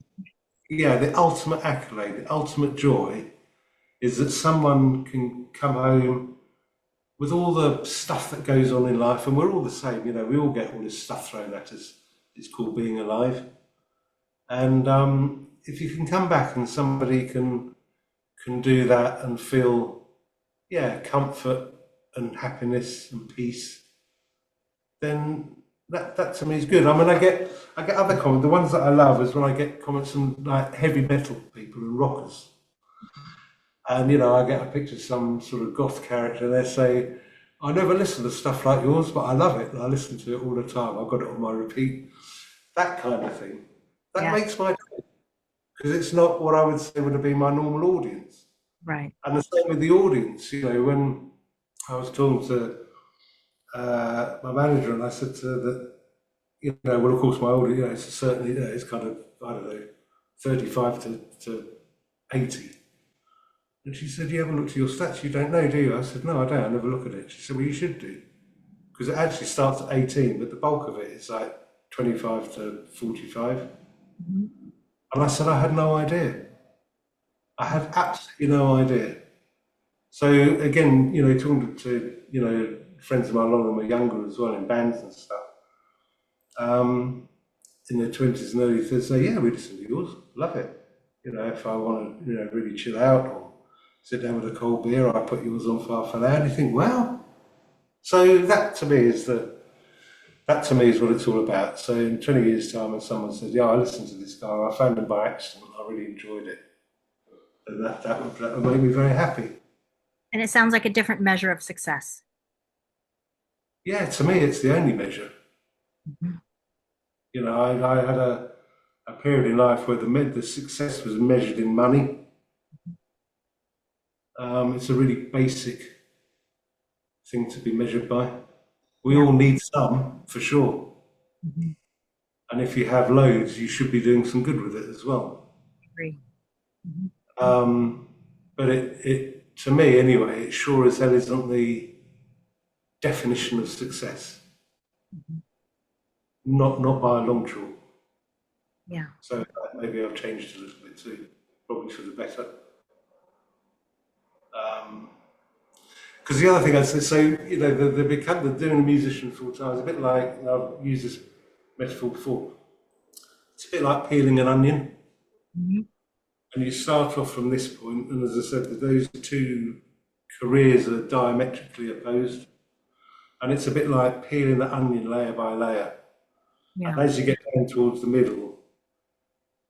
yeah, the ultimate accolade, the ultimate joy is that someone can come home with all the stuff that goes on in life, and we're all the same. We all get all this stuff thrown at us. It's called being alive, and if you can come back and somebody can do that and feel, yeah, comfort and happiness and peace, then that to me is good. I mean, I get other comments. The ones that I love is when I get comments from like heavy metal people and rockers, and I get a picture of some sort of goth character, and they say, "I never listen to stuff like yours, but I love it. And I listen to it all the time. I've got it on my repeat." That kind of thing. That Yeah, makes my day because it's not what I would say would have been my normal audience. right. And the same with the audience. When I was talking to my manager, and I said to her that, well, of course, my audience, it's certainly, it's kind of, I don't know, 35 to 80. And she said, you haven't looked at your stats, you don't know, do you? I said, no, I don't, I never look at it. She said, well, you should do. Because it actually starts at 18, but the bulk of it is like 25 to 45. Mhm. And I said, I had no idea. I had absolutely no idea. So again, talking to, friends of mine, a lot of them are younger as well in bands and stuff. Um, in their 20s and early 30s say, yeah, we listen to yours, love it. If I want to, really chill out or sit down with a cold beer, I put yours on for half an hour and you think, wow. So that to me is what it's all about. So in 20 years' time, when someone says, yeah, I listened to this guy, I found him by accident, I really enjoyed it. And that would make me very happy. And it sounds like a different measure of success. Yeah, to me, it's the only measure. Mhm. I had a period in life where the success was measured in money. It's a really basic thing to be measured by. We Yeah. all need some, for sure. Mhm. And if you have loads, you should be doing some good with it as well. Agree. Mhm. Um, but it, to me anyway, it sure as hell isn't the definition of success. Mhm. Not by a long chalk. Yeah. So maybe I've changed a little bit too, probably for the better. Because the other thing I'd say, so the doing a musician full time is a bit like, and I've used this metaphor before. It's a bit like peeling an onion, Mhm. and you start off from this point, and as I said, those two careers are diametrically opposed, and it's a bit like peeling the onion layer by layer. Yeah. And as you get down towards the middle,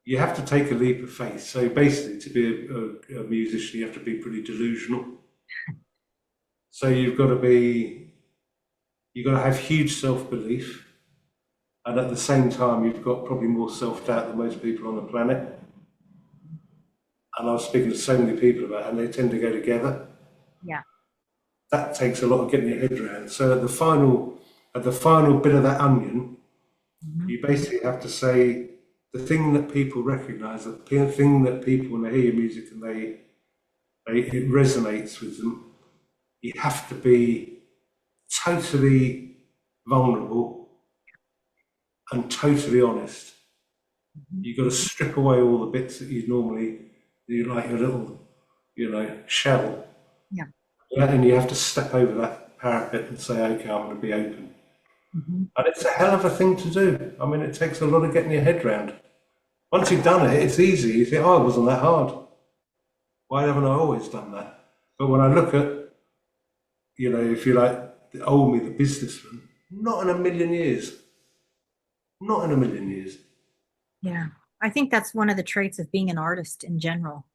you have to take a leap of faith. So basically, to be a musician, you have to be pretty delusional. So you've got to have huge self belief, and at the same time, you've got probably more self doubt than most people on the planet. And I was speaking to so many people about it, and they tend to go together. Yeah. That takes a lot of getting your head around. So at the final bit of that onion, Mhm. you basically have to say the thing that people recognise, the thing that people, when they hear your music and it resonates with them, you have to be totally vulnerable and totally honest. Mhm. You've got to strip away all the bits that you like your little, shell. Yeah. Yeah, and you have to step over that parapet and say, okay, I'm going to be open. Mhm. And it's a hell of a thing to do. I mean, it takes a lot of getting your head round. Once you've done it, it's easy. You think, oh, it wasn't that hard. Why haven't I always done that? But when I look at, if you like, the old me, the businessman, not in a million years. Not in a million years. Yeah. I think that's one of the traits of being an artist in general,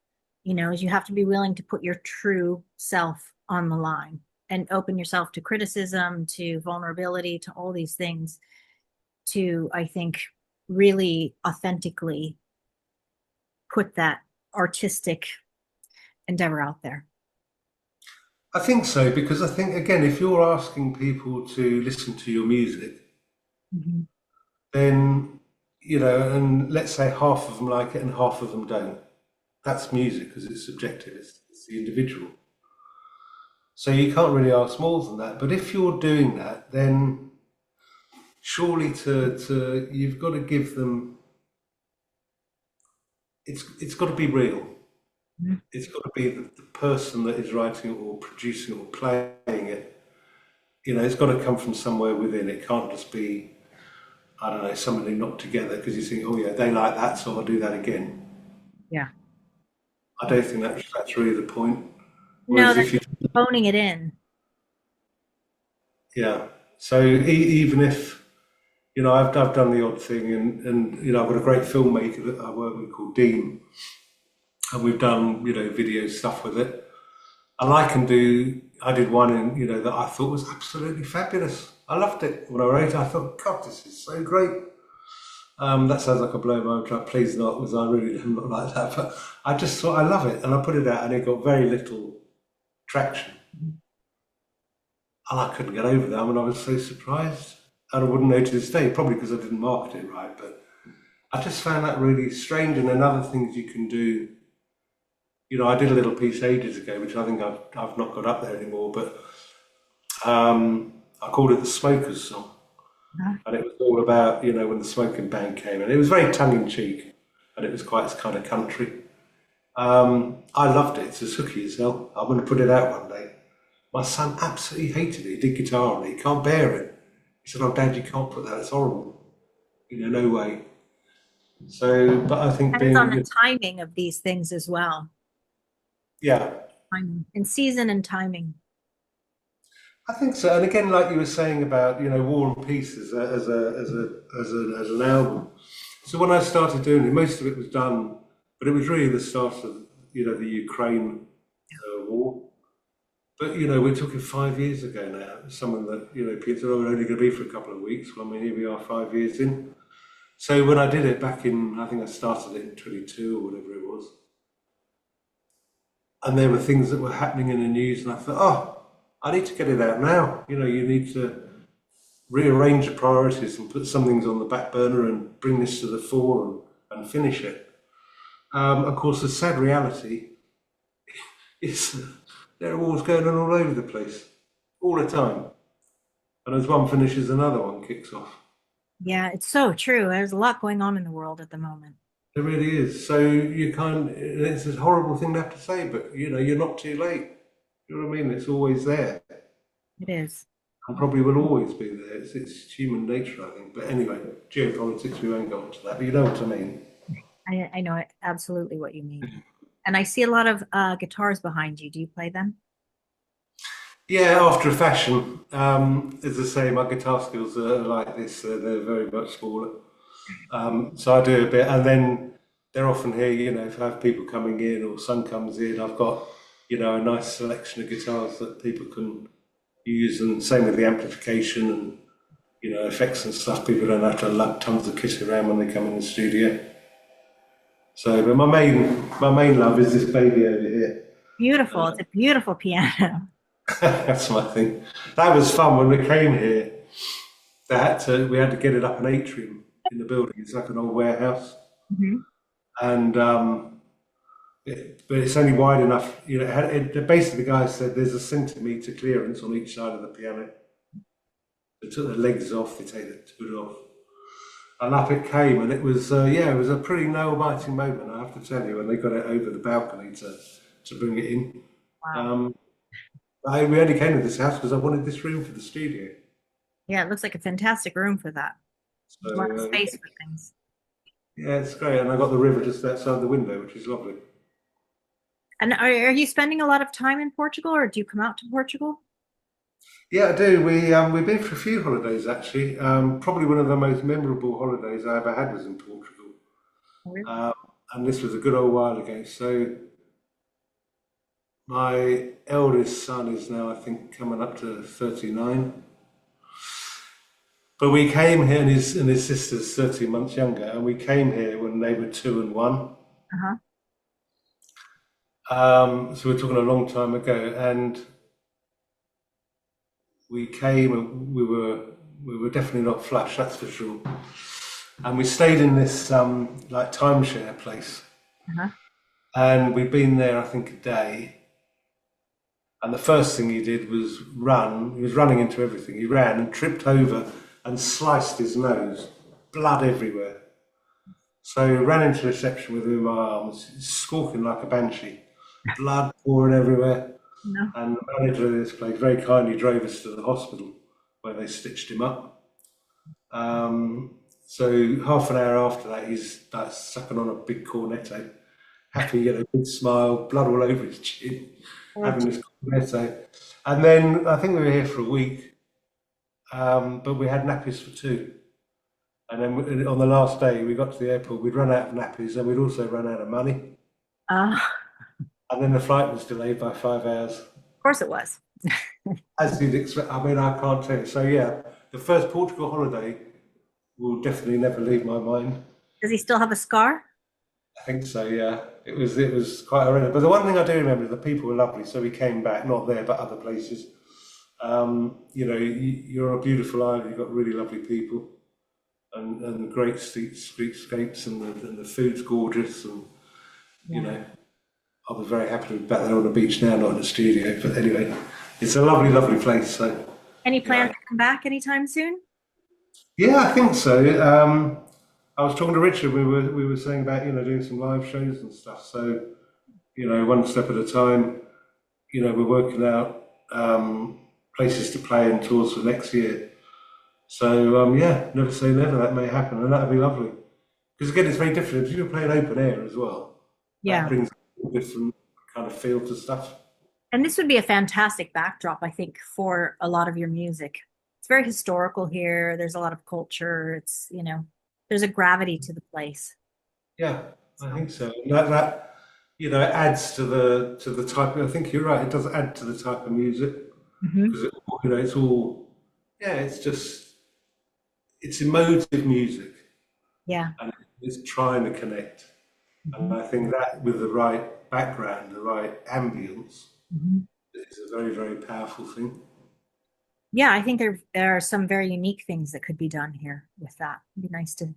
is you have to be willing to put your true self on the line and open yourself to criticism, to vulnerability, to all these things to, I think, really authentically put that artistic endeavor out there. I think so, because I think, again, if you're asking people to listen to your music, Mhm. then, and let's say half of them like it and half of them don't. That's music because it's subjective, it's the individual. So you can't really ask more than that. But if you're doing that, then surely to you've got to give them, it's got to be real. Mhm. It's got to be the person that is writing it or producing it or playing it. It's got to come from somewhere within. It can't just be, I don't know, somebody knocked together because you think, oh yeah, they like that, so I'll do that again. Yeah. I don't think that's really the point. No, Whereas that's if you, phoning it in. yeah, so even if, I've done the odd thing, and I've got a great filmmaker that I work with called Dean, and we've done video stuff with it. And I did one that I thought was absolutely fabulous. I loved it when I wrote it. I thought, God, this is so great. That sounds like a blow my own trumpet. Please not, because I really am not like that. But I just thought I love it, and I put it out, and it got very little traction, and I couldn't get over that. I mean, I was so surprised, and I wouldn't know to this day, probably because I didn't market it right. But I just found that really strange. And then other things you can do. I did a little piece ages ago, which I think I've not got up there anymore, but I called it the Smokers Song. Uh-huh. And it was all about, when the smoking ban came in. It was very tongue in cheek, and it was quite kind of country. I loved it. It's as hooky as hell. I'm going to put it out one day. My son absolutely hated it. He did guitar on it. He can't bear it. He said, "Oh, Dad, you can't put that. It's horrible. No way." So, but I think Depends on being, the timing of these things as well. yeah, Timing and season and timing. I think so. And again, like you were saying about War and Peace as an album. So when I started doing it, most of it was done, but it was really the start of the Ukraine war. But we're talking 5 years ago now. Someone that people said, "Oh, we're only going to be for a couple of weeks." Well, I mean, here we are, 5 years in. So when I did it back in, I think I started it in 22 or whatever it was, and there were things that were happening in the news, and I thought, "Oh, I need to get it out now." You need to rearrange the priorities and put some things on the back burner and bring this to the fore and finish it. Of course, the sad reality is there are wars going on all over the place, all the time. And as one finishes, another one kicks off. Yeah, it's so true. There's a lot going on in the world at the moment. It really is. So you can't, it's a horrible thing to have to say, but you're not too late. You know what I mean? It's always there It is. and probably will always be there. It's human nature, I think. But anyway, geopolitics, we won't go into that, but you know what I mean. I know absolutely what you mean. And I see a lot of guitars behind you. Do you play them? Yeah, after a fashion. As I say, my guitar skills are like this. They're very much smaller. So I do a bit, and then they're often here. If I have people coming in or sun comes in, I've got a nice selection of guitars that people can use, and same with the amplification and effects and stuff. People don't have to lug tons of kit around when they come in the studio. So, but my main love is this baby over here. Beautiful. It's a beautiful piano. That's my thing. That was fun when we came here. We had to get it up an atrium in the building. It's like an old warehouse, Mhm. and but it's only wide enough. Basically, the guy said there's a centimetre clearance on each side of the piano. They took the legs off, they take the hood off, and up it came. And it was it was a pretty nail-biting moment, I have to tell you, when they got it over the balcony to bring it in. Wow. Um, we only came to this house because I wanted this room for the studio. Yeah, it looks like a fantastic room for that. So A lot of space for things. yeah, it's great, and I got the river just outside the window, which is lovely. And are you spending a lot of time in Portugal or do you come out to Portugal? Yeah, I do. We've been for a few holidays actually. Probably one of the most memorable holidays I ever had was in Portugal, Really? um, and this was a good old while ago. So my eldest son is now, I think, coming up to 39. But we came here, and his sister's 13 months younger, and we came here when they were 2 and 1. Uh-huh. So we're talking a long time ago, and we came and we were definitely not flush, that's for sure. And we stayed in this like timeshare place, Uh-huh. and we'd been there I think a day. And the first thing he did was run. He was running into everything. He ran and tripped over and sliced his nose, blood everywhere. So he ran into reception with him in my arms, squawking like a banshee, blood pouring everywhere. No. And the manager of this place very kindly drove us to the hospital where they stitched him up. So half an hour after that, he's like sucking on a big cornetto, happy, big smile, blood all over his chin, Oh, having this cornetto. And then I think we were here for a week, but we had nappies for two. And then on the last day, we got to the airport, we'd run out of nappies and we'd also run out of money. of And then the flight was delayed by 5 hours. course it was. As you'd expect, I mean, I can't tell you. So yeah, the first Portugal holiday will definitely never leave my mind. Does he still have a scar? I think so. Yeah, it was quite horrendous. But the one thing I do remember, the people were lovely. So we came back, not there, but other places. You're a beautiful island. You've got really lovely people and great streetscapes, and the food's gorgeous. And you Yeah. know, I was very happy to be back there on the beach now, not in the studio. But anyway, it's a lovely, lovely place. So Any yeah, plans to come back anytime soon? yeah, I think so. I was talking to Richard. We were saying about doing some live shows and stuff. So one step at a time. We're working out places to play and tours for next year. So yeah, never say never. That may happen, and that'd be lovely. Because again, it's very different. If you're playing open air as well, that Yeah. brings a different kind of feel to stuff. And this would be a fantastic backdrop, I think, for a lot of your music. It's very historical here. There's a lot of culture. There's a gravity to the place. Yeah, I So, think so. That it adds to the type. I think you're right. It does add to the type of music Hmm. because it's all, yeah, it's emotive music Yeah. and it's trying to connect. And Hmm. I think that with the right background, the right ambience, Hmm. is a very, very powerful thing. Yeah, I think there are some very unique things that could be done here with that. It'd be nice to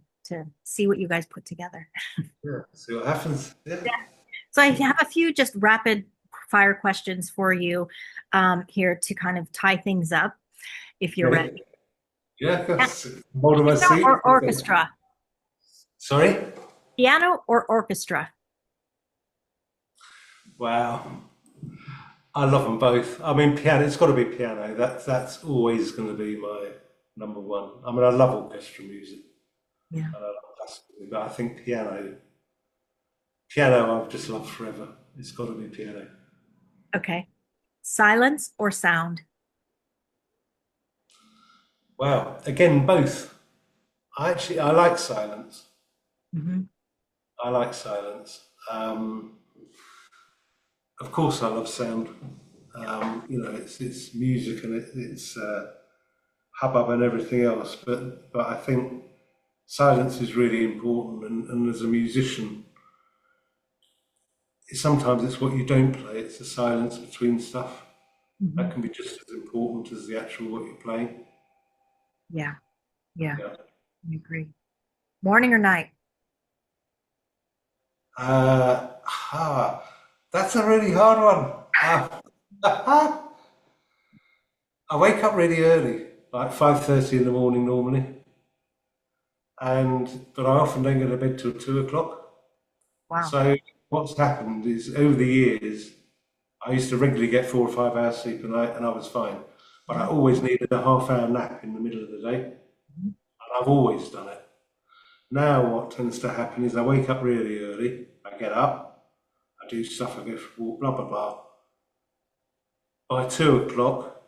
see what you guys put together. Yeah. See what happens. Yeah. Yeah. So I have a few just rapid fire questions for you here to kind of tie things up, if you're ready. Okay. Yeah. Yeah. Hold on my Piano seat. or orchestra? Sorry. Piano or orchestra? Wow. I love them both. I mean, piano. It's got to be piano. That's always going to be my number one. I mean, I love orchestral music Yeah. and I love classical music, but I think piano, I've just loved forever. It's got to be piano. Okay. Silence or sound? Wow. Again, both. I like silence. Hmm. I like silence. Of course, I love sound. It's music and it's hubbub and everything else. But I think silence is really important. And as a musician, sometimes it's what you don't play. It's the silence between stuff that Hmm. can be just as important as the actual what you're playing. Yeah. Yeah. Yeah. I agree. Morning or night? That's a really hard one. I wake up really early, like 5:30 in the morning normally, and but I often don't go to bed till 2 o'clock. Wow. So what's happened is over the years, I used to regularly get 4 or 5 hours sleep a night, and I was fine. But I Mhm. always needed a half-hour nap in the middle of the day, and Mhm. I've always done it. Now what tends to happen is I wake up really early, I get up, I do stuff, I go for a walk, blah blah blah. By 2 o'clock,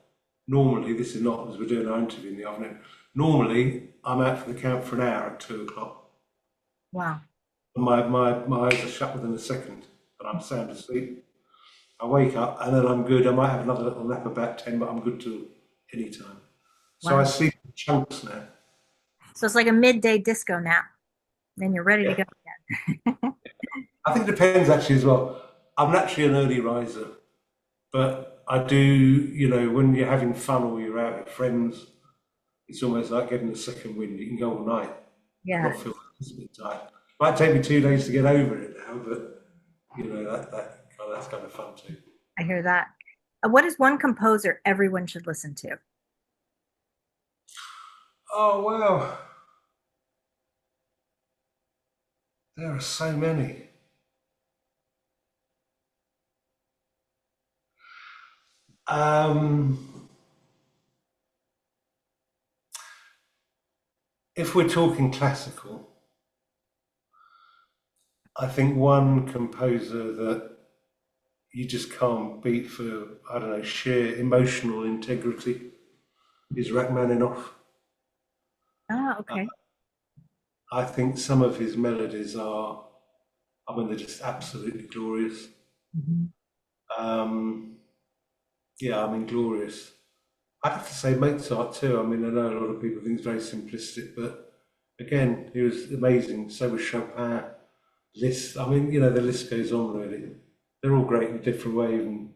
normally this is not as we're doing our interview in the afternoon. Normally, I'm out for the count for an hour at 2 o'clock. Wow. My eyes are shut within a second, but I'm sound asleep. I wake up and then I'm good. I might have another little nap about 10, but I'm good till any time. So I Wow. sleep in chunks now. So it's like a midday disco nap. Then you're ready to Yeah. go again. I think it depends actually as well. I'm naturally an early riser, but I do, when you're having fun or you're out with friends, it's almost like getting a second wind. You can go all night and Yeah, not feel a bit tired. Might take me 2 days to get over it now, but that's kind of fun too. I hear that. What is one composer everyone should listen to? Oh wow, there are so many. Um, if we're talking classical, I think one composer that you just can't beat for, I don't know, sheer emotional integrity is Rachmaninoff. Ah, okay. I think some of his melodies I mean, they're just absolutely glorious. Mhm. Um, yeah, I mean, glorious. I'd have to say Mozart too. I mean, I know a lot of people think it's very simplistic, but again, he was amazing. So was Chopin. Liszt. I mean, the list goes on really. They're all great in a different way. Even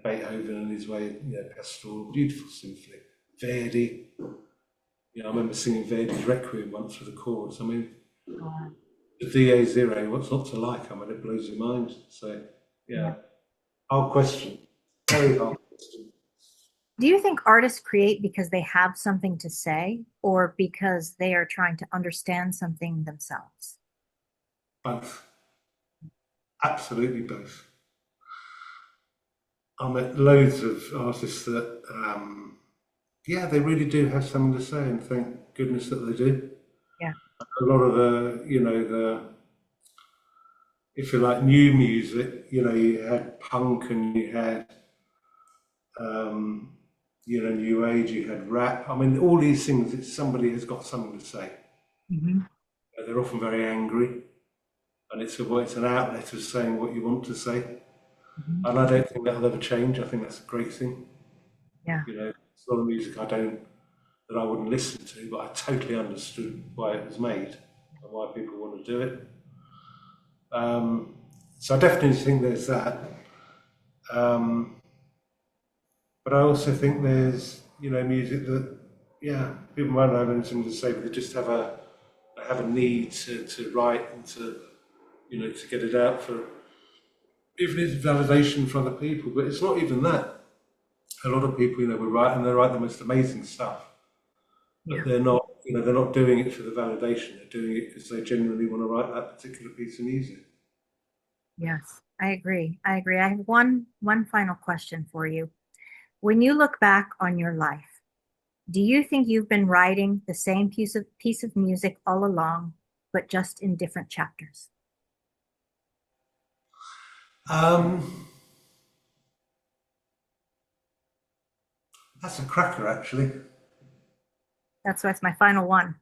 Beethoven and his way, pastoral, beautiful symphony. Verdi. I remember singing Verdi's Requiem once for the chorus. I mean, Uh, the Dies Irae, what's not to like? I mean, it blows your mind. So, yeah. yeah, hard question. Very hard question. Do you think artists create because they have something to say or because they are trying to understand something themselves? Both. Absolutely both. I met loads of artists that, yeah, they really do have something to say, and thank goodness that they do. Yeah. A lot of if you like, new music, you had punk and you had, um, new age, you had rap. I mean, all these things, somebody has got something to say. Hmm. They're often very angry. and it's an outlet of saying what you want to say. Mhm. And I don't think that'll ever change. I think that's a great thing. Yeah. You know, it's not a music that I wouldn't listen to, but I totally understood why it was made and why people want to do it. Um, so I definitely think there's that. Um, but I also think there's, music that, yeah, people might not have anything to say, but they have a need to write and to get it out for, even if it's validation for other people, but it's not even that. A lot of people, will write and they write the most amazing stuff, but Yeah. they're not doing it for the validation. They're doing it because they genuinely want to write that particular piece of music. Yes, I agree. I agree. I have one final question for you. When you look back on your life, do you think you've been writing the same piece of music all along, but just in different chapters? Um, that's a cracker, actually. That's why it's my final one.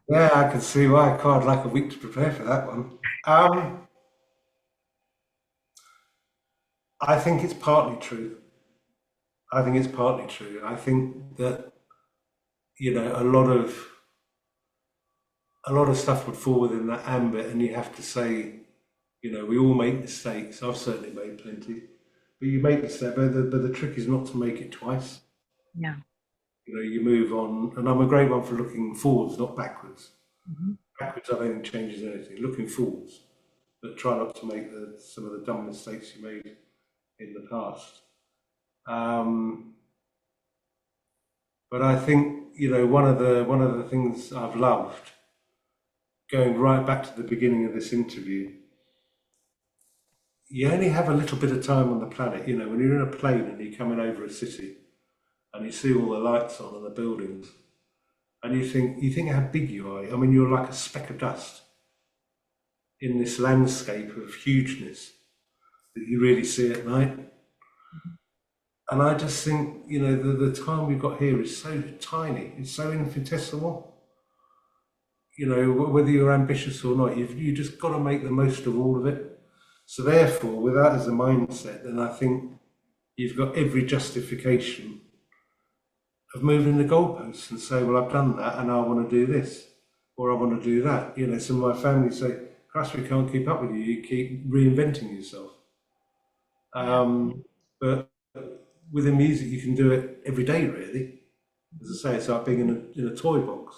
Yeah, I can see why. I'd like a week to prepare for that one. I think it's partly true. I think it's partly true. I think that a lot of stuff would fall within that ambit, and you have to say, we all make mistakes. I've certainly made plenty, but you make mistakes. But the trick is not to make it twice. Yeah. You move on, and I'm a great one for looking forwards, not backwards. Mhm. Backwards, I don't think changes anything. Looking forwards, but try not to make some of the dumb mistakes you made in the past. Um, but I think one of the things I've loved, going right back to the beginning of this interview, you only have a little bit of time on the planet. When you're in a plane and you're coming over a city and you see all the lights on and the buildings, and you think how big you are. I mean, you're like a speck of dust in this landscape of hugeness that you really see at night. And I just think, the time we've got here is so tiny, it's so infinitesimal. Whether you're ambitious or not, you just got to make the most of all of it. So therefore, with that as a mindset, then I think you've got every justification of moving the goalposts and say, well, I've done that and I want to do this or I want to do that. Some of my family say, Christ, we can't keep up with you. You keep reinventing yourself. Yeah. But within music, you can do it every day, really. As I say, it's like being in a toy box.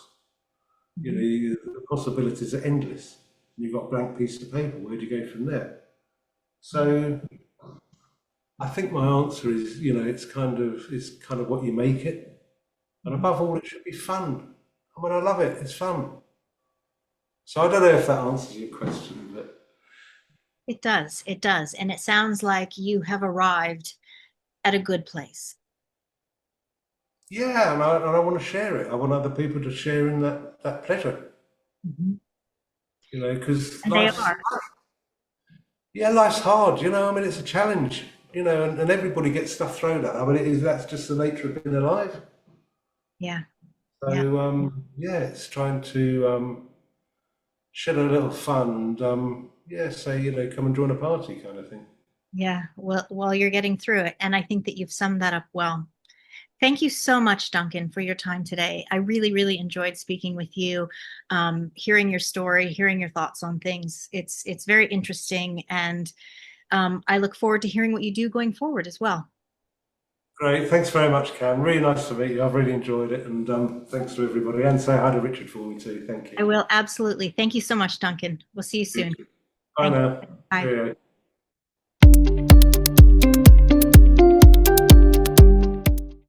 Mhm. The possibilities are endless. You've got a blank piece of paper. Where do you go from there? So I think my answer is, it's kind of what you make it, and Mhm. above all, it should be fun. I mean, I love it. It's fun. So I don't know if that answers your question, but It does. It does. And it sounds like you have arrived at a good place. yeah, and I want to share it. I want other people to share in that pleasure. Mhm. Because And they are. life's hard. I mean, it's a challenge. And everybody gets stuff thrown at them. I mean, that's just the nature of being alive. Yeah. Yeah. So yeah, it's trying to shed a little fun and yeah, say come and join a party kind of thing. Yeah. Well, you're getting through it. And I think that you've summed that up well. Thank you so much, Duncan, for your time today. I really, really enjoyed speaking with you, hearing your story, hearing your thoughts on things. It's very interesting, and I look forward to hearing what you do going forward as well. Great, thanks very much, Cam. Really nice to meet you. I've really enjoyed it, and thanks to everybody. And say hi to Richard for me too. Thank I you. will absolutely. Thank you so much, Duncan. We'll see you soon. Bye Thank now. you. Bye. Cheerio.